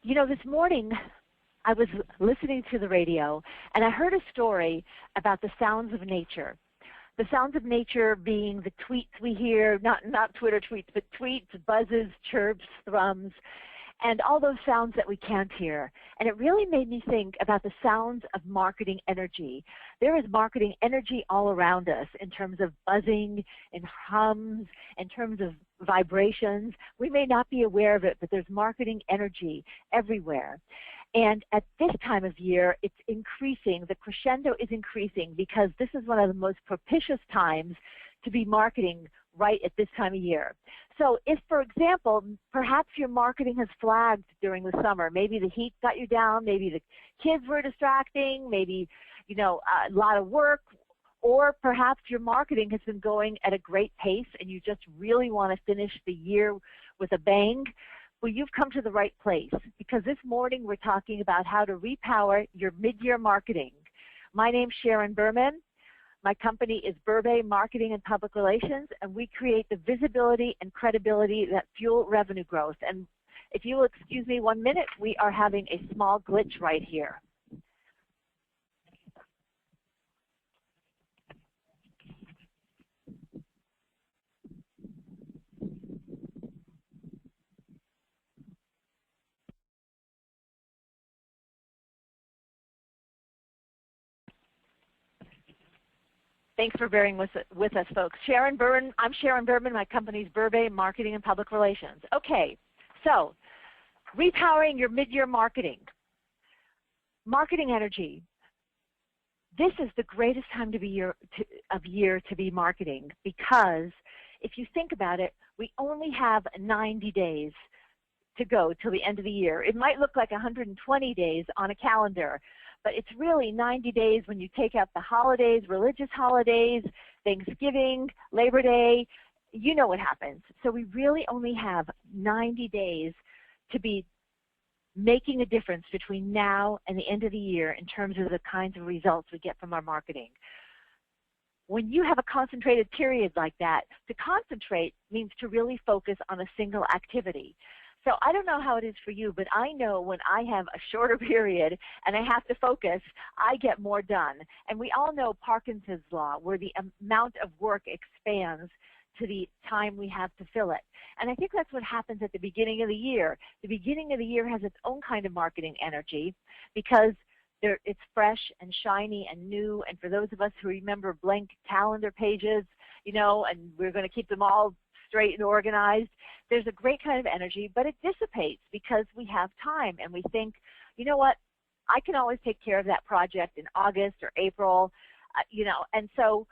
You know, this morning I was listening to the radio and I heard a story about the sounds of nature. The sounds of nature being the tweets we hear, not Twitter tweets, but tweets, buzzes, chirps, thrums, and all those sounds that we can't hear. And it really made me think about the sounds of marketing energy. There is marketing energy all around us in terms of buzzing and hums, in terms of vibrations. We may not be aware of it, but there's marketing energy everywhere. And at this time of year, it's increasing. The crescendo is increasing because this is one of the most propitious times to be marketing right at this time of year. So if, for example, perhaps your marketing has flagged during the summer, maybe the heat got you down, maybe the kids were distracting, maybe, you know, a lot of work, or perhaps your marketing has been going at a great pace and you just really want to finish the year with a bang, well, you've come to the right place, because this morning we're talking about how to repower your mid-year marketing. My name's Sharon Berman. My company is Berbay Marketing and Public Relations, and we create the visibility and credibility that fuel revenue growth. And if you will excuse me 1 minute, we are having a small glitch right here. Thanks for bearing with us, folks. Sharon Berman, I'm Sharon Berman. My company's Berbay Marketing and Public Relations. Okay, so repowering your mid-year marketing. Marketing energy. This is the greatest time of year to be marketing, because if you think about it, we only have 90 days to go till the end of the year. It might look like 120 days on a calendar, but it's really 90 days when you take out the holidays, religious holidays, Thanksgiving, Labor Day. You know what happens. So we really only have 90 days to be making a difference between now and the end of the year in terms of the kinds of results we get from our marketing. When you have a concentrated period like that, to concentrate means to really focus on a single activity. So I don't know how it is for you, but I know when I have a shorter period and I have to focus, I get more done. And we all know Parkinson's law, where the amount of work expands to the time we have to fill it. And I think that's what happens at the beginning of the year. The beginning of the year has its own kind of marketing energy, because it's fresh and shiny and new. And for those of us who remember blank calendar pages, you know, and we're going to keep them all straight and organized, there's a great kind of energy, but it dissipates because we have time and we think, you know what, I can always take care of that project in August or April, you know. And so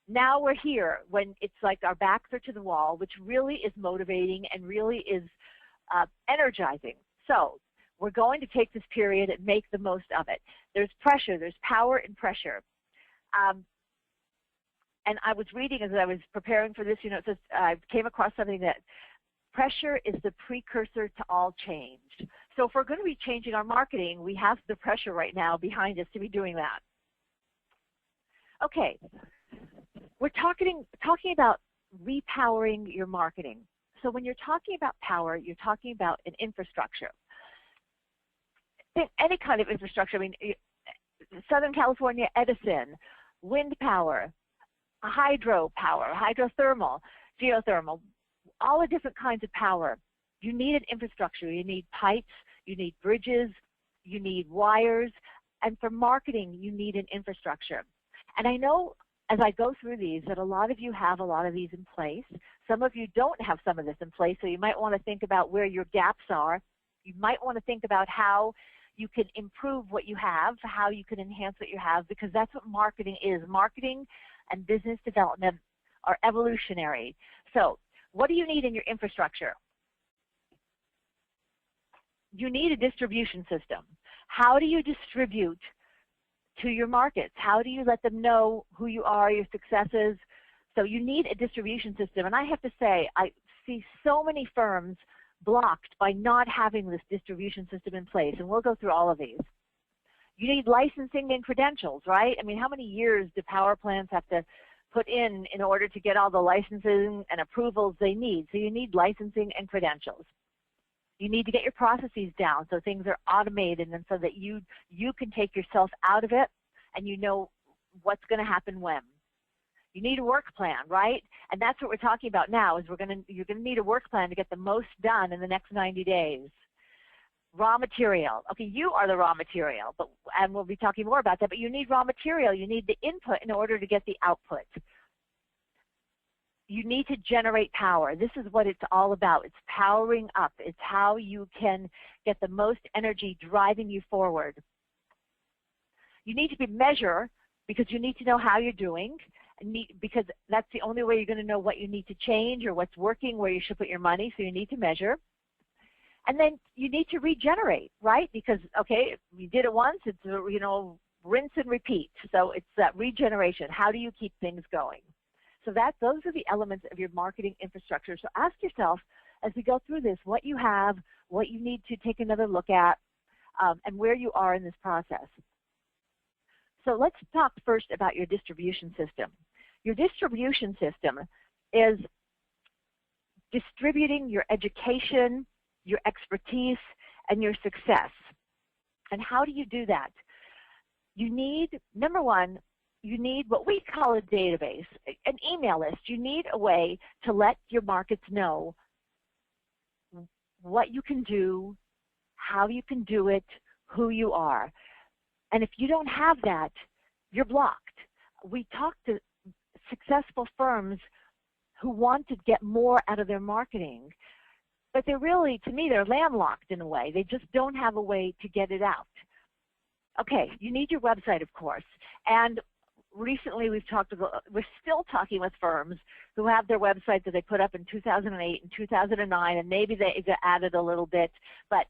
now we're here when it's like our backs are to the wall, which really is motivating and really is energizing. So we're going to take this period and make the most of it. There's pressure, there's power in pressure. And I was reading as I was preparing for this, you know, it says, I came across something that pressure is the precursor to all change. So if we're going to be changing our marketing, we have the pressure right now behind us to be doing that. Okay, we're talking about repowering your marketing. So when you're talking about power, you're talking about an infrastructure. Any kind of infrastructure. I mean, Southern California Edison, wind power, hydropower, hydrothermal, geothermal, all the different kinds of power. You need an infrastructure. You need pipes, you need bridges, you need wires, and for marketing, you need an infrastructure. And I know as I go through these that a lot of you have a lot of these in place. Some of you don't have some of this in place, so you might want to think about where your gaps are. You might want to think about how you can improve what you have, how you can enhance what you have, because that's what marketing is. Marketing and business development are evolutionary. So what do you need in your infrastructure? You need a distribution system. How do you distribute to your markets? How do you let them know who you are, your successes? So you need a distribution system. And I have to say, I see so many firms blocked by not having this distribution system in place. And we'll go through all of these. You need licensing and credentials, right? I mean, how many years do power plants have to put in order to get all the licensing and approvals they need? So you need licensing and credentials. You need to get your processes down so things are automated and so that you can take yourself out of it and you know what's going to happen when. You need a work plan, right? And that's what we're talking about now is you're going to need a work plan to get the most done in the next 90 days. Raw material. Okay, you are the raw material, and we'll be talking more about that, but you need raw material. You need the input in order to get the output. You need to generate power. This is what it's all about. It's powering up. It's how you can get the most energy driving you forward. You need to measure because you need to know how you're doing, because that's the only way you're going to know what you need to change or what's working, where you should put your money, so you need to measure. And then you need to regenerate, right? Because, okay, you did it once, it's, you know, rinse and repeat. So it's that regeneration. How do you keep things going? So those are the elements of your marketing infrastructure. So ask yourself, as we go through this, what you have, what you need to take another look at, and where you are in this process. So let's talk first about your distribution system. Your distribution system is distributing your education, your expertise, and your success. And how do you do that? You need, number one, you need what we call a database, an email list. You need a way to let your markets know what you can do, how you can do it, who you are. And if you don't have that, you're blocked. We talk to successful firms who want to get more out of their marketing, but they're really, to me, they're landlocked in a way. They just don't have a way to get it out. Okay, you need your website, of course. And recently we're still talking with firms who have their website that they put up in 2008 and 2009, and maybe they added a little bit. But,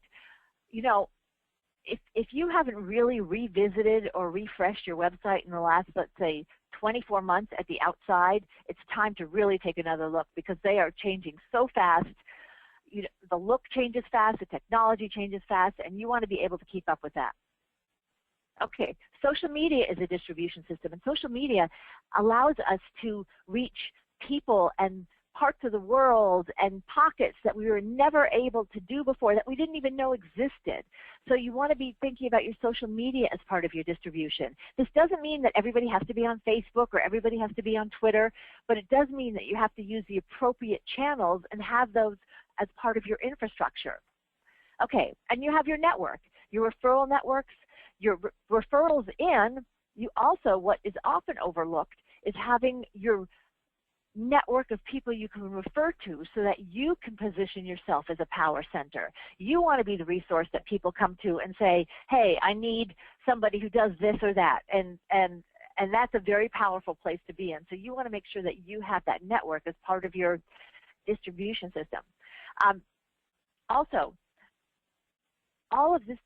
you know, if you haven't really revisited or refreshed your website in the last, let's say, 24 months at the outside, it's time to really take another look because they are changing so fast. You know, the look changes fast, the technology changes fast, and you want to be able to keep up with that. Okay, social media is a distribution system, and social media allows us to reach people and parts of the world and pockets that we were never able to do before, that we didn't even know existed. So you want to be thinking about your social media as part of your distribution. This doesn't mean that everybody has to be on Facebook or everybody has to be on Twitter, but it does mean that you have to use the appropriate channels and have those as part of your infrastructure. Okay, and you have your network, your referral networks, your referrals in. You also, what is often overlooked is having your network of people you can refer to so that you can position yourself as a power center. You want to be the resource that people come to and say, hey, I need somebody who does this or that, and that's a very powerful place to be in. So you want to make sure that you have that network as part of your distribution system. Also, all of this,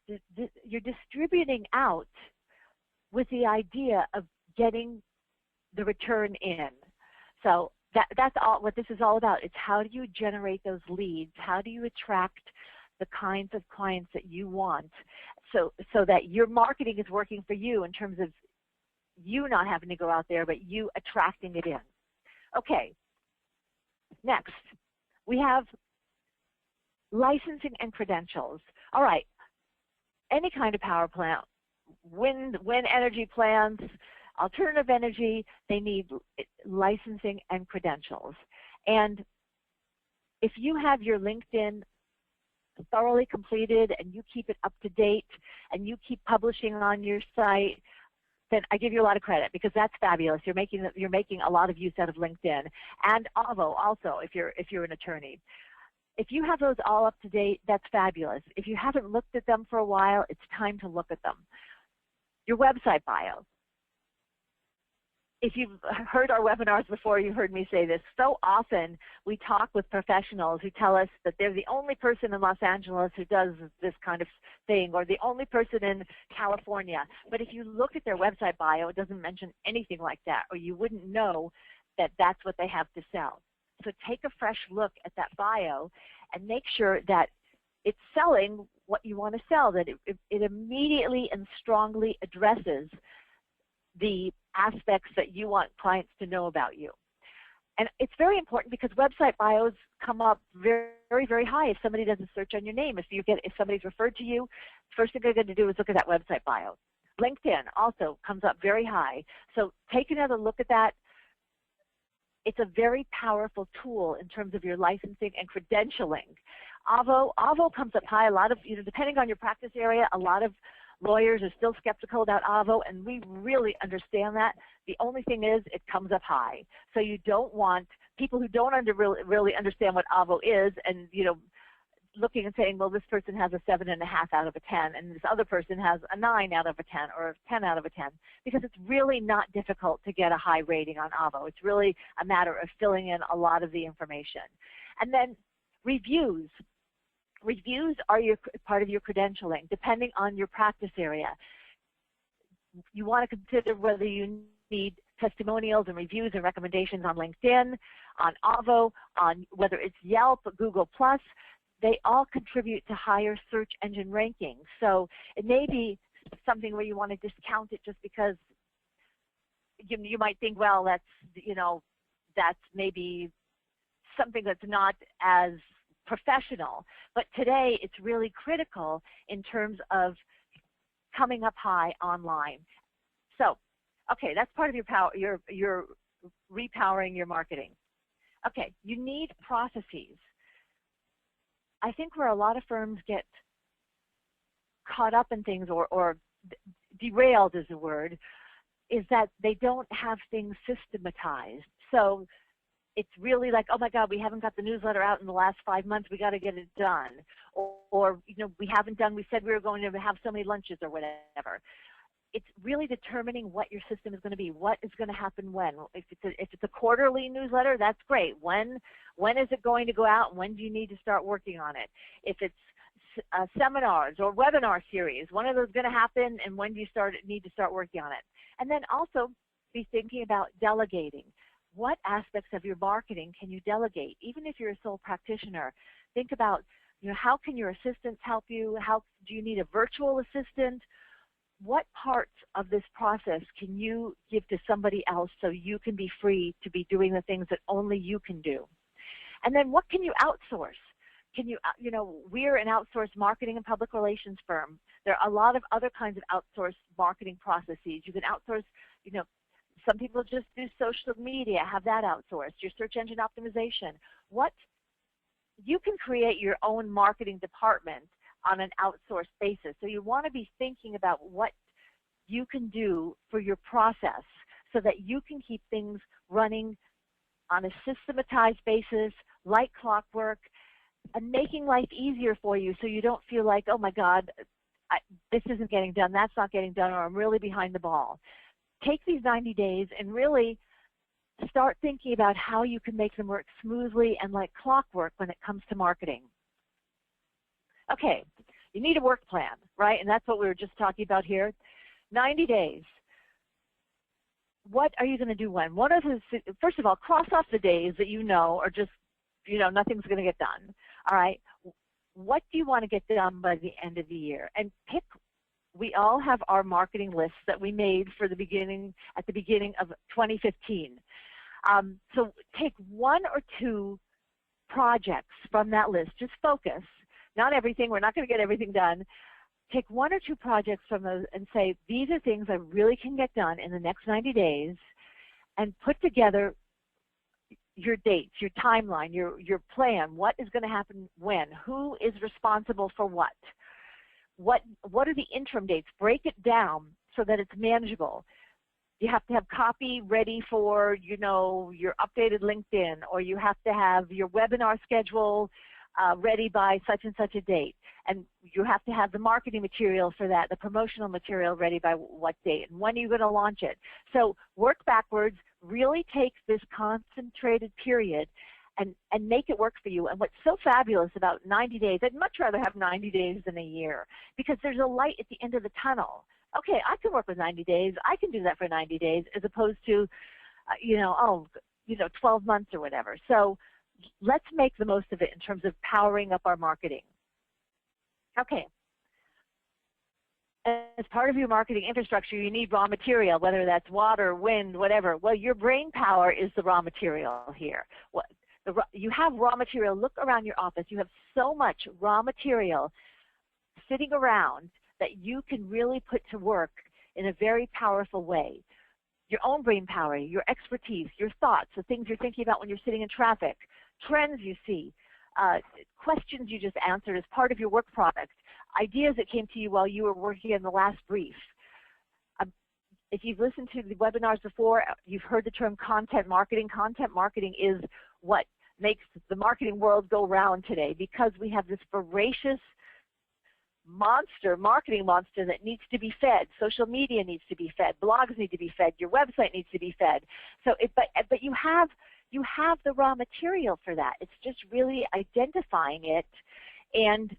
you're distributing out with the idea of getting the return in. So that's all what this is all about. It's how do you generate those leads? How do you attract the kinds of clients that you want so that your marketing is working for you in terms of you not having to go out there, but you attracting it in. Okay, next, we have licensing and credentials. All right, any kind of power plant, wind energy plants, alternative energy, they need licensing and credentials. And if you have your LinkedIn thoroughly completed and you keep it up to date and you keep publishing on your site, then I give you a lot of credit because that's fabulous. You're making a lot of use out of LinkedIn. And Avvo also, if you're an attorney. If you have those all up to date, that's fabulous. If you haven't looked at them for a while, it's time to look at them. Your website bio. If you've heard our webinars before, you've heard me say this. So often we talk with professionals who tell us that they're the only person in Los Angeles who does this kind of thing, or the only person in California. But if you look at their website bio, it doesn't mention anything like that, or you wouldn't know that that's what they have to sell. So take a fresh look at that bio and make sure that it's selling what you want to sell, that it immediately and strongly addresses the aspects that you want clients to know about you. And it's very important because website bios come up very, very, very high if somebody does a search on your name. If somebody's referred to you, first thing they're going to do is look at that website bio. LinkedIn also comes up very high. So take another look at that. It's a very powerful tool in terms of your licensing and credentialing. Avo comes up high. A lot of, depending on your practice area, a lot of lawyers are still skeptical about Avo, and we really understand that. The only thing is it comes up high. So you don't want people who don't really understand what Avo is and, looking and saying, well, this person has a 7.5 out of a 10, and this other person has a 9 out of a 10 or a 10 out of a 10, because it's really not difficult to get a high rating on Avo. It's really a matter of filling in a lot of the information. And then reviews. Reviews are part of your credentialing, depending on your practice area. You want to consider whether you need testimonials and reviews and recommendations on LinkedIn, on Avo, on whether it's Yelp, Google+. They all contribute to higher search engine rankings. So it may be something where you want to discount it just because you might think, well, that's maybe something that's not as professional. But today it's really critical in terms of coming up high online. So, okay, that's part of your repowering your marketing. Okay, you need processes. I think where a lot of firms get caught up in things or derailed is the word, is that they don't have things systematized. So it's really like, oh my God, we haven't got the newsletter out in the last 5 months, we got to get it done. Or we haven't done, we said we were going to have so many lunches or whatever. It's really determining what your system is going to be, what is going to happen when. If it's a quarterly newsletter, that's great. When is it going to go out, and when do you need to start working on it? If it's seminars or webinar series, when are those going to happen, and when do you need to start working on it? And then also be thinking about delegating. What aspects of your marketing can you delegate? Even if you're a sole practitioner, think about, how can your assistants help you? How do you need a virtual assistant? What parts of this process can you give to somebody else so you can be free to be doing the things that only you can do? And then what can you outsource? Can you, we're an outsourced marketing and public relations firm. There are a lot of other kinds of outsourced marketing processes. You can outsource, some people just do social media, have that outsourced, your search engine optimization. You can create your own marketing department on an outsourced basis. So you want to be thinking about what you can do for your process so that you can keep things running on a systematized basis, like clockwork, and making life easier for you so you don't feel like, oh my God, this isn't getting done, that's not getting done, or I'm really behind the ball. Take these 90 days and really start thinking about how you can make them work smoothly and like clockwork when it comes to marketing. Okay, you need a work plan, right? And that's what we were just talking about here. 90 days. What are you going to do when? First of all, cross off the days that are just, nothing's going to get done. All right. What do you want to get done by the end of the year? And we all have our marketing lists that we made at the beginning of 2015. So take 1 or 2 projects from that list. Just focus. Not everything. We're not going to get everything done. Take 1 or 2 projects from those and say, these are things I really can get done in the next 90 days, and put together your dates, your timeline, your plan. What is going to happen when? Who is responsible for what? What are the interim dates? Break it down so that it's manageable. You have to have copy ready for, your updated LinkedIn, or you have to have your webinar schedule ready by such and such a date. And you have to have the marketing material for that, the promotional material ready by what date, and when are you going to launch it? So work backwards, really take this concentrated period and make it work for you. And what's so fabulous about 90 days, I'd much rather have 90 days than a year, because there's a light at the end of the tunnel. Okay, I can work with 90 days. I can do that for 90 days as opposed to, 12 months or whatever. So let's make the most of it in terms of powering up our marketing. Okay. as part of your marketing infrastructure, you need raw material, whether that's water, wind, whatever. Well, your brain power is the raw material here. You have raw material. Look around your office. You have so much raw material sitting around that you can really put to work in a very powerful way. Your own brain power, your expertise, your thoughts, the things you're thinking about when you're sitting in traffic, trends you see, questions you just answered as part of your work product, ideas that came to you while you were working in the last brief. If you've listened to the webinars before, you've heard the term content marketing. Content marketing is what makes the marketing world go round today, because we have this voracious marketing monster that needs to be fed. Social media needs to be fed. Blogs need to be fed. Your website needs to be fed. So, but you have the raw material for that. It's just really identifying it and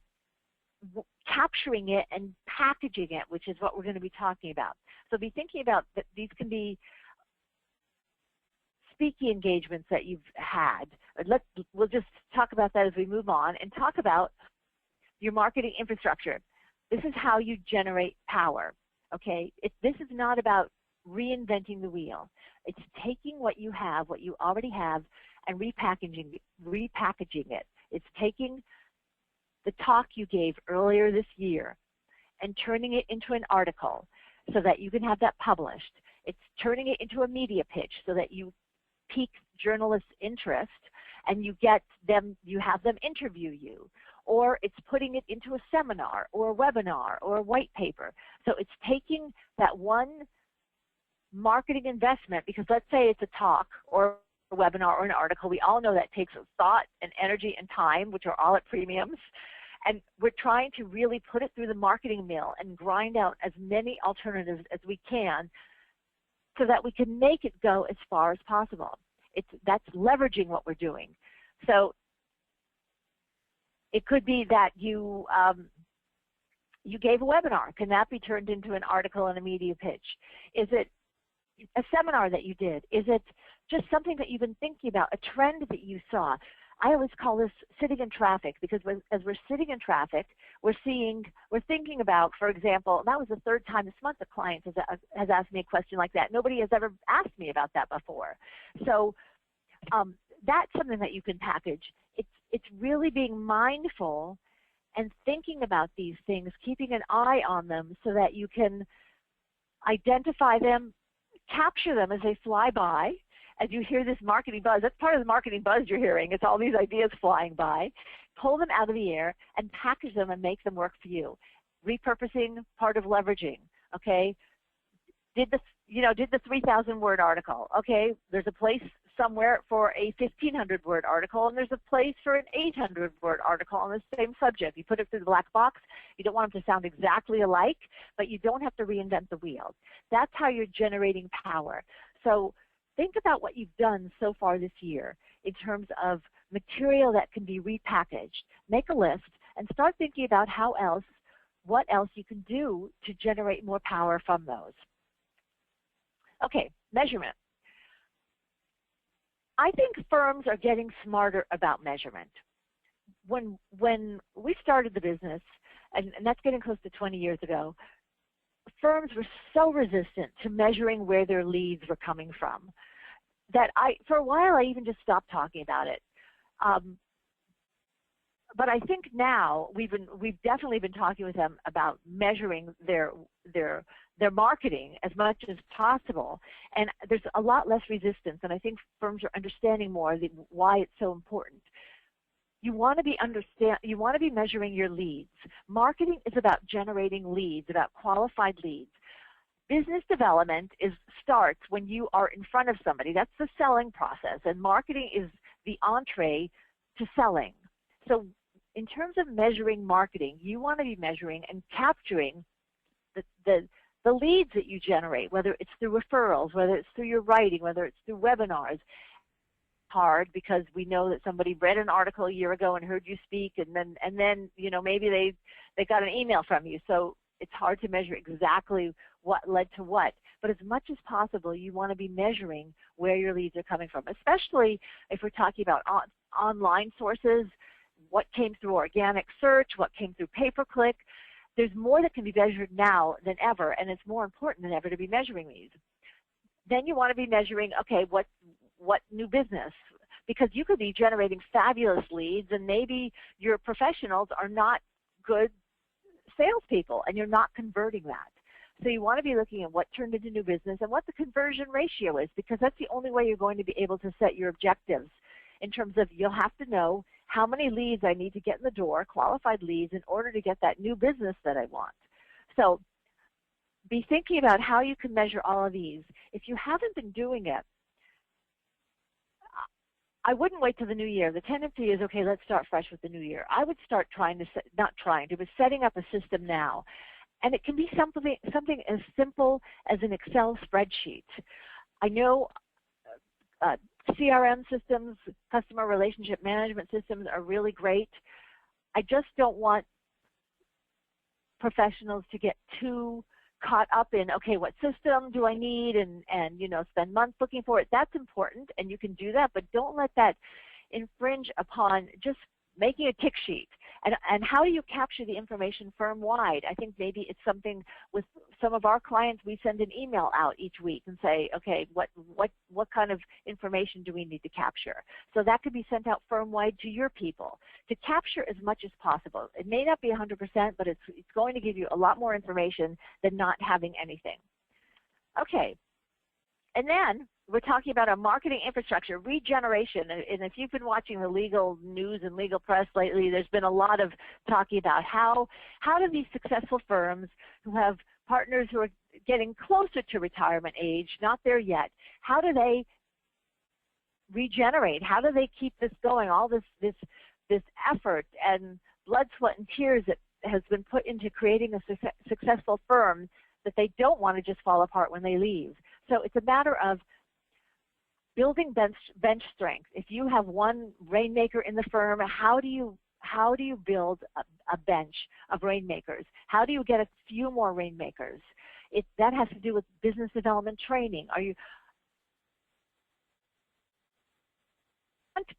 capturing it and packaging it, which is what we're going to be talking about. So be thinking about that. These can be speaking engagements that you've had. We'll just talk about that as we move on and talk about your marketing infrastructure. This is how you generate power, okay? This is not about reinventing the wheel. It's taking what you have, what you already have, and repackaging it. It's taking the talk you gave earlier this year and turning it into an article so that you can have that published. It's turning it into a media pitch so that you pique journalists' interest and you have them interview you. Or it's putting it into a seminar or a webinar or a white paper. So it's taking that one marketing investment, because let's say it's a talk or a webinar or an article. We all know that takes thought and energy and time, which are all at premiums. And we're trying to really put it through the marketing mill and grind out as many alternatives as we can so that we can make it go as far as possible. That's leveraging what we're doing. So it could be that you gave a webinar. Can that be turned into an article and a media pitch? Is it a seminar that you did? Is it just something that you've been thinking about, a trend that you saw? I always call this sitting in traffic, because as we're sitting in traffic, we're thinking about, for example, that was the third time this month a client has asked me a question like that. Nobody has ever asked me about that before. So that's something that you can package. It's really being mindful and thinking about these things, keeping an eye on them so that you can identify them, capture them as they fly by. As you hear this marketing buzz, that's part of the marketing buzz you're hearing. It's all these ideas flying by. Pull them out of the air and package them and make them work for you. Repurposing, part of leveraging, okay? Did the 3,000 word article, okay? There's a place somewhere for a 1,500 word article, and there's a place for an 800 word article on the same subject. You put it through the black box. You don't want them to sound exactly alike, but you don't have to reinvent the wheel. That's how you're generating power. So think about what you've done so far this year in terms of material that can be repackaged. Make a list and start thinking about what else you can do to generate more power from those. Okay, measurement. I think firms are getting smarter about measurement. When we started the business, and that's getting close to 20 years ago, firms were so resistant to measuring where their leads were coming from that for a while, I even just stopped talking about it. But I think now we've definitely been talking with them about measuring their marketing as much as possible, and there's a lot less resistance. And I think firms are understanding more why it's so important. You want to be measuring your leads. Marketing is about generating leads, about qualified leads. Business development starts when you are in front of somebody. That's the selling process, and marketing is the entree to selling. So in terms of measuring marketing, you want to be measuring and capturing the leads that you generate, whether it's through referrals, whether it's through your writing, whether it's through webinars. Hard because we know that somebody read an article a year ago and heard you speak, and then maybe they got an email from you. So it's hard to measure exactly what led to what. But as much as possible, you want to be measuring where your leads are coming from, especially if we're talking about online sources, what came through organic search, what came through pay-per-click. there's more that can be measured now than ever, and it's more important than ever to be measuring these. Then you want to be measuring, okay, what new business? Because you could be generating fabulous leads, and maybe your professionals are not good salespeople, and you're not converting that. So you want to be looking at what turned into new business and what the conversion ratio is, because that's the only way you're going to be able to set your objectives in terms of you'll have to know how many leads I need to get in the door, qualified leads, in order to get that new business that I want. So be thinking about how you can measure all of these. If you haven't been doing it, I wouldn't wait till the new year. The tendency is, okay, let's start fresh with the new year. I would start but setting up a system now. And it can be something as simple as an Excel spreadsheet. I know CRM systems, customer relationship management systems, are really great. I just don't want professionals to get too caught up in, okay, what system do I need, and spend months looking for it. That's important, and you can do that, but don't let that infringe upon just making a tick sheet. And how do you capture the information firm-wide? I think maybe it's something with some of our clients, we send an email out each week and say, okay, what kind of information do we need to capture? So that could be sent out firm-wide to your people to capture as much as possible. It may not be 100%, but it's going to give you a lot more information than not having anything. Okay, and then we're talking about a marketing infrastructure, regeneration. And if you've been watching the legal news and legal press lately, there's been a lot of talking about how do these successful firms who have partners who are getting closer to retirement age, not there yet, how do they regenerate? How do they keep this going? All this effort and blood, sweat, and tears that has been put into creating a successful firm that they don't want to just fall apart when they leave. So it's a matter of building bench strength. If you have one rainmaker in the firm, how do you build a bench of rainmakers? How do you get a few more rainmakers? That has to do with business development training. Are you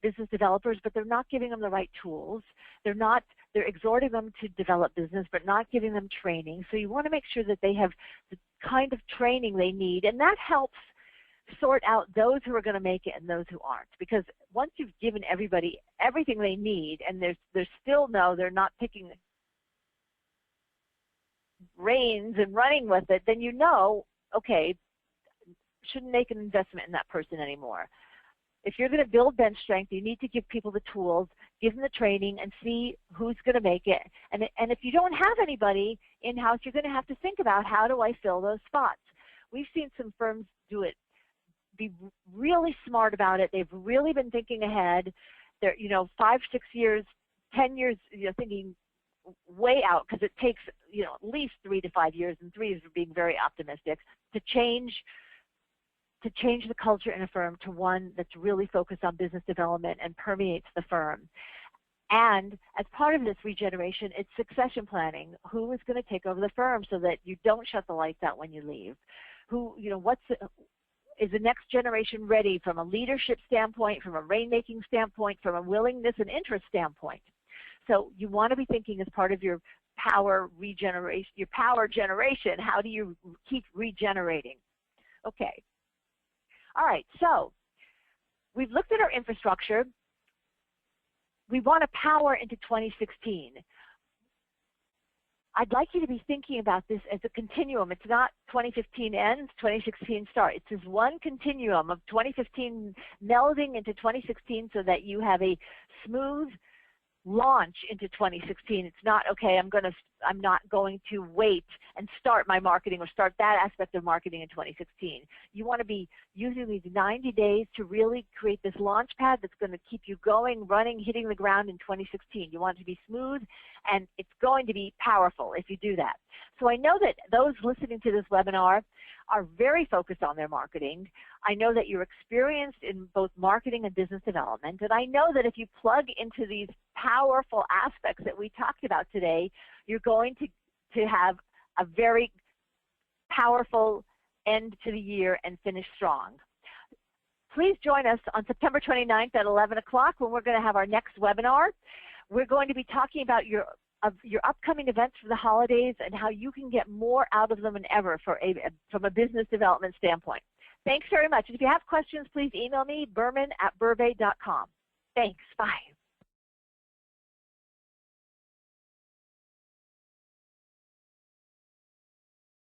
business developers, but they're not giving them the right tools. They're exhorting them to develop business, but not giving them training. So you want to make sure that they have the kind of training they need, and that helps sort out those who are going to make it and those who aren't. Because once you've given everybody everything they need, and they're not picking reins and running with it, then okay, shouldn't make an investment in that person anymore. If you're going to build bench strength, you need to give people the tools, give them the training, and see who's going to make it. And if you don't have anybody in-house, you're going to have to think about, how do I fill those spots? We've seen some firms do it, be really smart about it. They've really been thinking ahead. They're 5, 6 years, 10 years, thinking way out, because it takes at least 3 to 5 years, and 3 is being very optimistic, to change the culture in a firm to one that's really focused on business development and permeates the firm. And as part of this regeneration, it's succession planning. Who is going to take over the firm so that you don't shut the lights out when you leave? Is the next generation ready from a leadership standpoint, from a rainmaking standpoint, from a willingness and interest standpoint? So you want to be thinking, as part of your power generation, how do you keep regenerating? Okay. All right, so we've looked at our infrastructure. We want to power into 2016. I'd like you to be thinking about this as a continuum. It's not 2015 ends, 2016 starts. It's this one continuum of 2015 melding into 2016 so that you have a smooth launch into 2016. It's not, okay, I'm not going to wait and start my marketing or start that aspect of marketing in 2016. You want to be using these 90 days to really create this launch pad that's going to keep you going, running, hitting the ground in 2016. You want it to be smooth, and it's going to be powerful if you do that. So I know that those listening to this webinar are very focused on their marketing. I know that you're experienced in both marketing and business development, and I know that if you plug into these powerful aspects that we talked about today, you're going to have a very powerful end to the year and finish strong. Please join us on September 29th at 11 o'clock when we're going to have our next webinar. We're going to be talking about of your upcoming events for the holidays and how you can get more out of them than ever from a business development standpoint. Thanks very much. If you have questions, please email me, berman@berbay.com. Thanks. Bye.